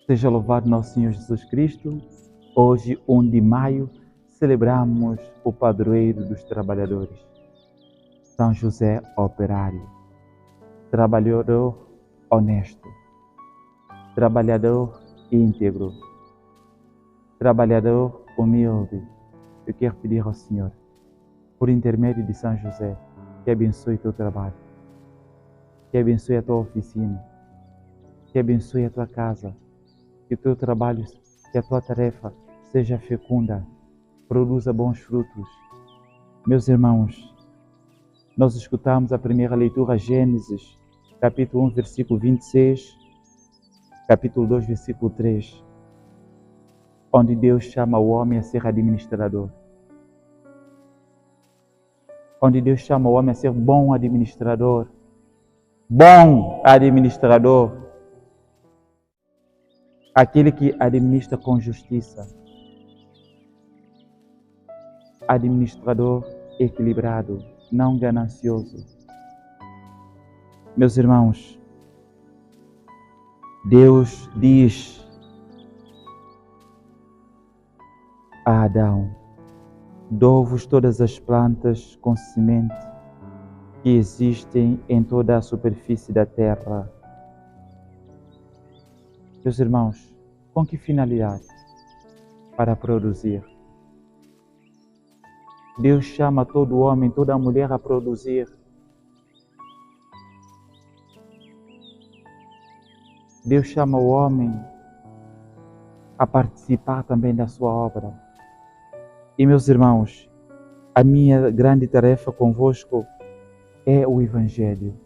Seja louvado nosso Senhor Jesus Cristo. Hoje, 1 de maio, celebramos o padroeiro dos trabalhadores, São José Operário, trabalhador honesto, trabalhador íntegro, trabalhador humilde. Eu quero pedir ao Senhor, por intermédio de São José, que abençoe o teu trabalho, que abençoe a tua oficina, que abençoe a tua casa, que o teu trabalho, que a tua tarefa seja fecunda, produza bons frutos. Meus irmãos, nós escutamos a primeira leitura, Gênesis, capítulo 1, versículo 26, capítulo 2, versículo 3, onde Deus chama o homem a ser administrador. Onde Deus chama o homem a ser bom administrador. Bom administrador. Aquele que administra com justiça. Administrador equilibrado, não ganancioso. Meus irmãos, Deus diz a Adão: dou-vos todas as plantas com semente que existem em toda a superfície da terra. Meus irmãos, com que finalidade? Para produzir. Deus chama todo homem, toda mulher a produzir. Deus chama o homem a participar também da sua obra. E meus irmãos, a minha grande tarefa convosco é o Evangelho.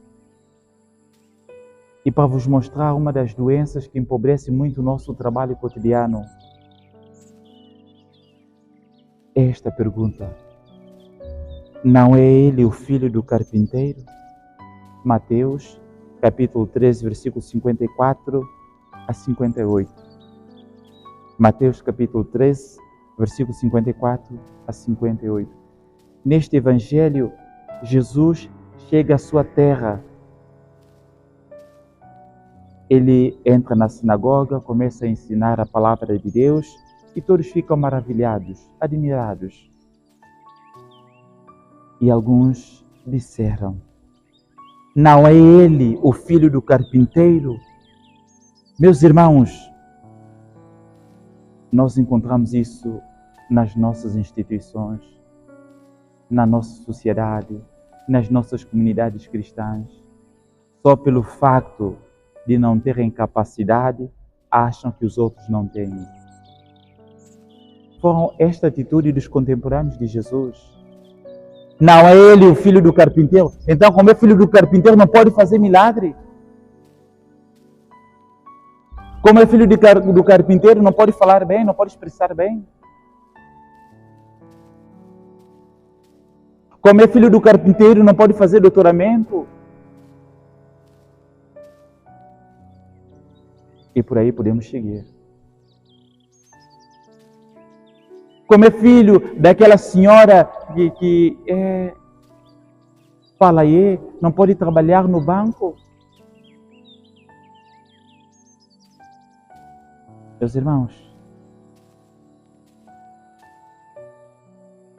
E para vos mostrar uma das doenças que empobrece muito o nosso trabalho cotidiano, esta pergunta: não é ele o filho do carpinteiro? Mateus, capítulo 13, versículo 54 a 58. Mateus, capítulo 13, versículo 54 a 58. Neste Evangelho, Jesus chega à sua terra. Ele entra na sinagoga, começa a ensinar a palavra de Deus e todos ficam maravilhados, admirados. E alguns disseram: não é ele o filho do carpinteiro? Meus irmãos, nós encontramos isso nas nossas instituições, na nossa sociedade, nas nossas comunidades cristãs. Só pelo facto de não terem capacidade, acham que os outros não têm. Foram esta atitude dos contemporâneos de Jesus. Não é ele o filho do carpinteiro? Então, como é filho do carpinteiro, não pode fazer milagre? Como é filho do carpinteiro, não pode falar bem, não pode expressar bem? Como é filho do carpinteiro, não pode fazer doutoramento? E por aí podemos seguir. Como é filho daquela senhora que fala aí, não pode trabalhar no banco? Meus irmãos,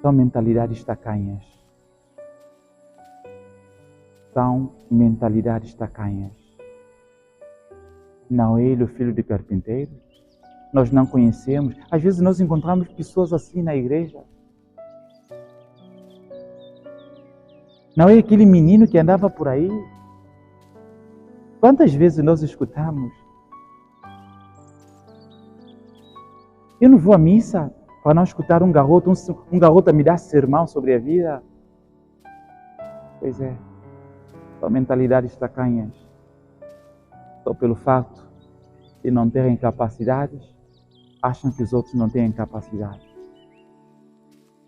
são mentalidades tacanhas. São mentalidades tacanhas. Não é ele o filho de carpinteiro? Nós não conhecemos. Às vezes nós encontramos pessoas assim na igreja. Não é aquele menino que andava por aí? Quantas vezes nós escutamos? Eu não vou à missa para não escutar um garoto a me dar sermão sobre a vida. Pois é, são mentalidades tacanhas. Só pelo fato de não terem capacidades, acham que os outros não têm capacidade.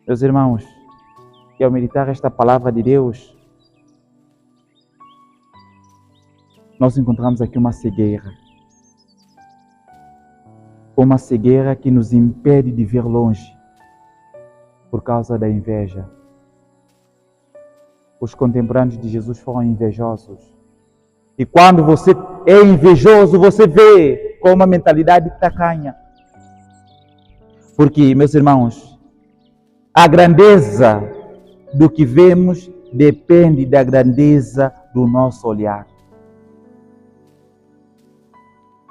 Meus irmãos, que ao meditar esta palavra de Deus, nós encontramos aqui uma cegueira. Uma cegueira que nos impede de ver longe, por causa da inveja. Os contemporâneos de Jesus foram invejosos. E quando você é invejoso, você vê com uma mentalidade tacanha. Porque, meus irmãos, a grandeza do que vemos depende da grandeza do nosso olhar.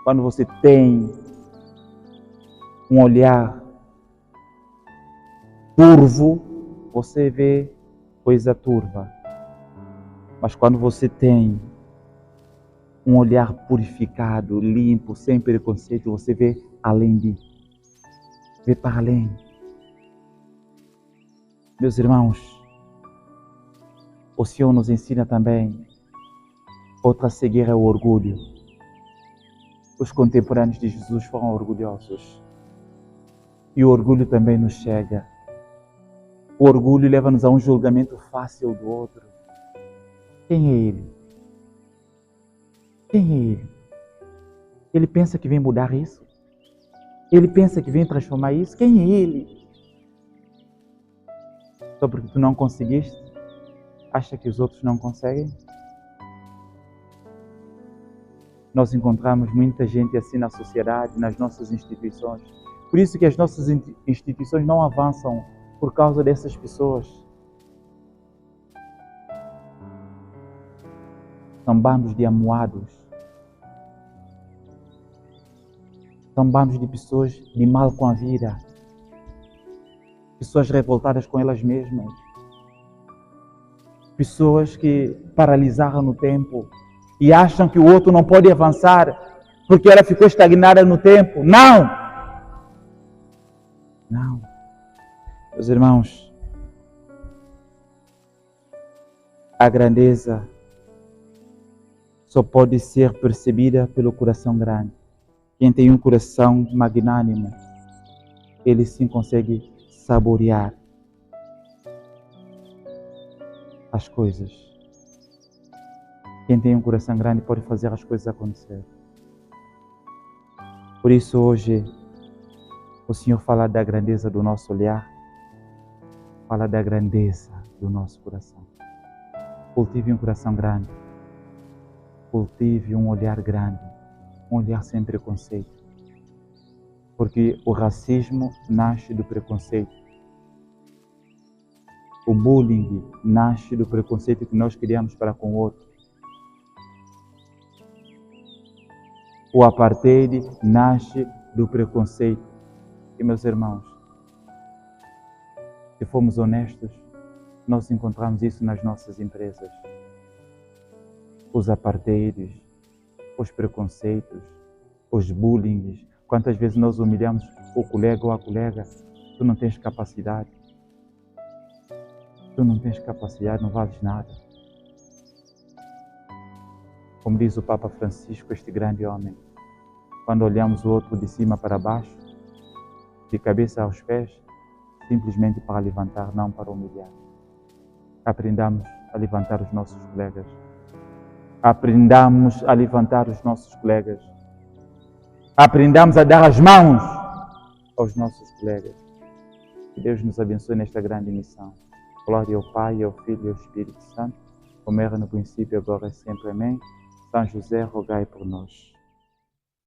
Quando você tem um olhar turvo, você vê coisa turva. Mas quando você tem um olhar purificado, limpo, sem preconceito, você vê além vê para além. Meus irmãos, o Senhor nos ensina também outra cegueira é o orgulho. Os contemporâneos de Jesus foram orgulhosos. E o orgulho também nos chega. O orgulho leva-nos a um julgamento fácil do outro. Quem é ele? Quem é ele? Ele pensa que vem mudar isso? Ele pensa que vem transformar isso? Quem é ele? Só porque tu não conseguiste, acha que os outros não conseguem? Nós encontramos muita gente assim na sociedade, nas nossas instituições. Por isso que as nossas instituições não avançam por causa dessas pessoas. São bandos de amuados. São bandos de pessoas de mal com a vida. Pessoas revoltadas com elas mesmas. Pessoas que paralisaram no tempo e acham que o outro não pode avançar porque ela ficou estagnada no tempo. Não! Não. Meus irmãos, a grandeza só pode ser percebida pelo coração grande. Quem tem um coração magnânimo, ele sim consegue saborear as coisas. Quem tem um coração grande pode fazer as coisas acontecer. Por isso hoje o Senhor fala da grandeza do nosso olhar, fala da grandeza do nosso coração. Cultive um coração grande, cultive um olhar grande, um olhar sem preconceito. Porque o racismo nasce do preconceito. O bullying nasce do preconceito que nós criamos para com o outro. O apartheid nasce do preconceito. E meus irmãos, se formos honestos, nós encontramos isso nas nossas empresas. Os apartheids, os preconceitos, os bullying. Quantas vezes nós humilhamos o colega ou a colega? Tu não tens capacidade. Tu não tens capacidade, não vales nada. Como diz o Papa Francisco, este grande homem, quando olhamos o outro de cima para baixo, de cabeça aos pés, simplesmente para levantar, não para humilhar. Aprendamos a levantar os nossos colegas. Aprendamos a levantar os nossos colegas. Aprendamos a dar as mãos aos nossos colegas. Que Deus nos abençoe nesta grande missão. Glória ao Pai, ao Filho e ao Espírito Santo, como era no princípio, agora e sempre. Amém. São José, rogai por nós.